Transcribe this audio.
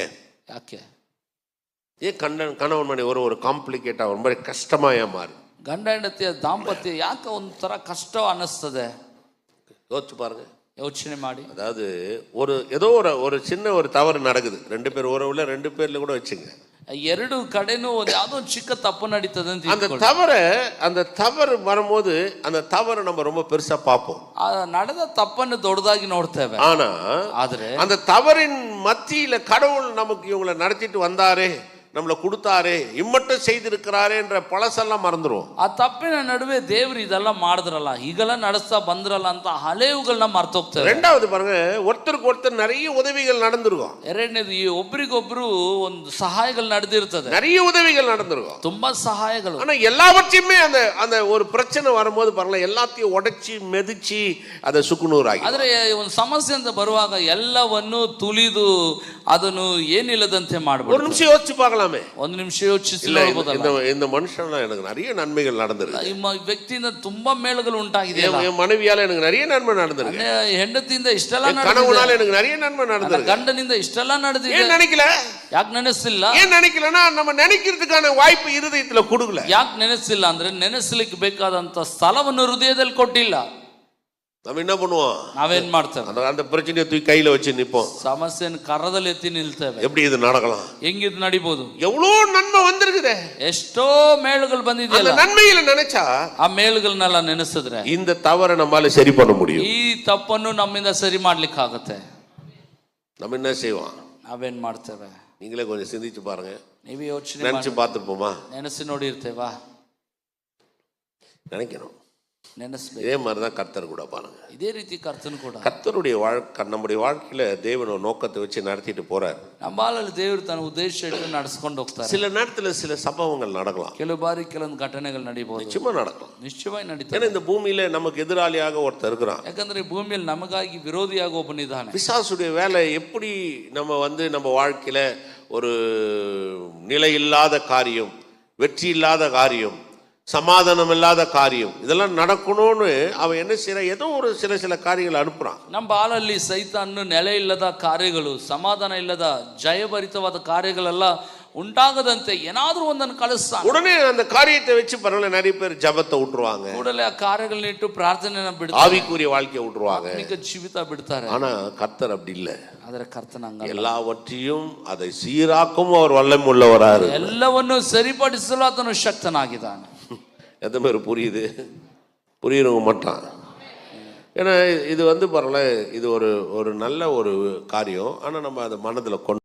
ஏன் ಯಾಕೆ ஏன் கணவன் மணி ஒரு ಕಾಂಪ್ಲಿಕೇಟ್ ரொம்ப ಕಷ್ಟமா ಮಾರು ಗಂಡ ಹೆಂಡತಿಯ ದಾಂಪತ್ಯ ಯಾಕೆ ಒಂಥರ ಕಷ್ಟ ಅನ್ನಿಸ್ತದೆ? யோசிச்சு பாருங்க. ಯೋಚನೆ ಮಾಡಿ. அதாவது ஏதோ ஒரு சின்ன ஒரு தவறு நடக்குது, ரெண்டு பேர் உறவுல ரெண்டு பேர்ல கூட வச்சுங்க, ಎರಡು ಕಡೆನೂ ಯಾವುದೋ ಚಿಕ್ಕ ತಪ್ಪು ನಡೀತದೆ ಅಂತ அந்த தவறு வரும்போது அந்த தவறு நம்ம ரொம்ப பெருசா பார்ப்போம். ನಡೆದ ತಪ್ಪನ್ನು ದೊಡ್ಡದಾಗಿ ನೋಡ್ತೇವೆ. ஆனா அந்த தவறின் மத்தியில கடவுள் நமக்கு இவங்களை நடத்திட்டு வந்தாரே, நம்மளை கொடுத்தாரே, இம்மட்டும் செய்திருக்கிறாரே என்ற பழசெல்லாம் மறந்துடுவோம். ಆ ತಪ್ಪಿನ ನಡುವೆ ದೇವರು ಇದೆಲ್ಲ ಮಾಡಿದ್ರಲ್ಲ, ಈಗೆಲ್ಲ ನಡೆಸ್ತಾ ಬಂದ್ರಲ್ಲ ಅಂತ ಹಳೆವುಗಳನ್ನ ಮರ್ತೋಗ್ತಾರೆ. ரெண்டாவது பாருங்க, ஒருத்தருக்கு ஒருத்தர் நிறைய உதவிகள் நடந்திருக்கும். ಎರಡನೇದು ಈ ಒಬ್ರಿಗೊಬ್ರು ಒಂದು ಸಹಾಯಗಳು ನಡೆದಿರ್ತದೆ, நிறைய உதவிகள் நடந்திருக்கும், ತುಂಬಾ ಸಹಾಯಗಳು. ஆனா எல்லாவற்றையுமே அந்த ஒரு பிரச்சனை வரும்போது பாருங்க, எல்லாத்தையும் உடைச்சி மெதிச்சு அதை சுக்குநூறாகி. ಆದ್ರೆ ಒಂದು ಸಮಸ್ಯೆ ಅಂತ ಬರುವಾಗ ಎಲ್ಲವನ್ನು ತುಳಿದು ಅದನ್ನು ಏನಿಲ್ಲದಂತೆ ಮಾಡಬಹುದು. ஒரு நிமிஷம் யோசிச்சு பார்க்கலாம். ಒಂದು ನಿಮಿಷ ಯೋಚಿಸಿ, இந்த மனுஷனால எனக்கு நிறைய நன்மைகள் நடந்திருக்கு, ಈ ವ್ಯಕ್ತಿಯಿಂದ ತುಂಬಾ ಮೇಳುಗಳು ಉಂಟಾಗಿದೆ, என் மனைவியால எனக்கு நிறைய நன்மை நடந்திருக்கு, ಹೆಂಡತಿಯಿಂದ ಇಷ್ಟೆಲ್ಲ கணவனால எனக்கு நிறைய நன்மை நடந்திருக்கு, ಗಂಡನಿಂದ ಇಷ್ಟೆಲ್ಲ ನಡೆದಿದೆ. ஏன் நினைக்கல? ಯಾಕೆ ನೆನೆಸಿಲ್ಲ? ஏன் நினைக்கலன்னா நம்ம நினைக்கிறதுக்கான வாய்ப்பு இருதயத்துல கொடுக்கல. ಯಾಕೆ ನೆನೆಸಿಲ್ಲ ಅಂದ್ರೆ ನೆನೆಸಲಿಕ್ಕೆ ಬೇಕಾದಂತ ಸ್ಥಳವನ್ನು ಹೃದಯದಲ್ಲಿ ಕೊಟ್ಟಿಲ್ಲ. நம்ம என்ன பண்ணுவோம்? ನಾವೇನ್ ಮಾಡ್ತೇವೆ? அந்த பிரச்சனையை தூக்கி கையில வச்சு நிப்போம், ಸಮಸ್ಯೆಯನ್ನು ಕರದಲ್ಲಿ ಎತ್ತಿ ನಿಲ್ತೇವೆ. எப்படி ಇದು நடக்கலாம்? ಹೆಂಗಿದ್ ನಡಿಬಹುದು? எவ்வளவு நன்மை வந்திருக்குதே, ಎಷ್ಟೋ ಮೇಳುಗಳು ಬಂದಿದೆಯಲ್ಲ, அந்த நன்மையில நினைச்சா ಆ ಮೇಳುಗಳನ್ನೆಲ್ಲ ನೆನೆಸಿದ್ರೆ இந்த தவறை நம்மால சரி பண்ண முடியும். ಈ ತಪ್ಪನ್ನು ನಮ್ಮಿಂದ ಸರಿ ಮಾಡ್ಲಿಕ್ಕೆ ಆಗುತ್ತೆ. நம்ம என்ன செய்வோம்? ನಾವೇನ್ ಮಾಡ್ತೇವೆ? நீங்களே கொஞ்சம் சிந்திச்சு பாருங்க. ನೀವೇ ಯೋಚನೆ நினைச்சு பார்த்துப்போமா? ನೆನೆಸಿ ನೋಡಿರ್ತೇವಾ? நினைக்கணும். ನೆನೆಸ್ಬೇಕು. இதே மாதிரிதான் கர்த்தர் கூட பாருங்க. ಇದೇ ರೀತಿ ಕರ್ತನು ಕೂಡ கர்த்தருடைய நம்முடைய வாழ்க்கையில தேவன் ஒரு நோக்கத்தை வச்சு நடத்திட்டு போறார். நம்மால ದೇವರು ತನ್ನ ಉದ್ದೇಶ ಇಟ್ಟು ನಡೆಸಿಕೊಂಡು ಹೋಗ್ತಾರೆ. சில நேரத்துல சில சம்பவங்கள் நடக்கலாம், ಕೆಲವು ಬಾರಿ ಕೆಲವೊಂದು ಘಟನೆಗಳು ನಡೀಬಹುದು, நிச்சயமா நடக்கலாம், ನಿಶ್ಚಯವಾಗಿ ನಡೀತದೆ. ஏன்னா இந்த பூமியில நமக்கு எதிராளியாக ஒருத்தர் இருக்கிறான். ಯಾಕಂದ್ರೆ ಭೂಮಿಯಲ್ಲಿ ನಮಗಾಗಿ ವಿರೋಧಿಯಾಗಿ ಒಬ್ಬನಿದ್ದಾನೆ. பிசாசுடைய வேலை எப்படி நம்ம வாழ்க்கையில ஒரு நிலை இல்லாத காரியம், வெற்றி இல்லாத காரியம், சமாதானம் இல்லாத காரியம் இதெல்லாம் நடக்கணும்னு அவன் என்ன செய்யற, ஏதோ ஒரு சில காரியங்களை அனுப்புறான். ನಮ್ಮ ಬಾಳಲ್ಲಿ ಸೈತಾನನು ನೆಲೆ ಇಲ್ಲದ ಕಾರ್ಯಗಳು, ಸಮಾಧಾನ ಇಲ್ಲದ ಜಯಭರಿತವಾದ ಕಾರ್ಯಗಳೆಲ್ಲ ಉಂಟಾಗದಂತೆ ಏನಾದ್ರೂ ಒಂದನ್ನು ಕಳಿಸ್ತಾನೆ. உடனே அந்த காரியத்தை வச்சு பரவாயில்ல, நிறைய பேர் ஜபத்தை விட்டுருவாங்க, ಕೂಡಲೇ ಆ ಕಾರ್ಯಗಳನ್ನ ಇಟ್ಟು ಪ್ರಾರ್ಥನೆಯನ್ನ ಬಿಡ್ತಾರೆ, ஆவிக்குரிய வாழ்க்கையை விட்டுருவாங்க. ಜೀವಿತ ಬಿಡ್ತಾರೆ. ஆனா கர்த்தர் அப்படி இல்ல. ಆದರೆ ಕರ್ತನ எல்லாவற்றையும் அதை சீராக்கும் அவர் வல்லமை உள்ளவராரு, ಎಲ್ಲವನ್ನು ಸರಿಪಡಿಸಲು ಆತನು ಶಕ್ತನಾಗಿದ್ದಾನೆ. எந்த மாதிரி புரியுறவங்க மாட்டான். ஏன்னா இது பரவாயில்ல, இது ஒரு நல்ல ஒரு காரியம், ஆனா நம்ம அதை மனதில் கொண்டு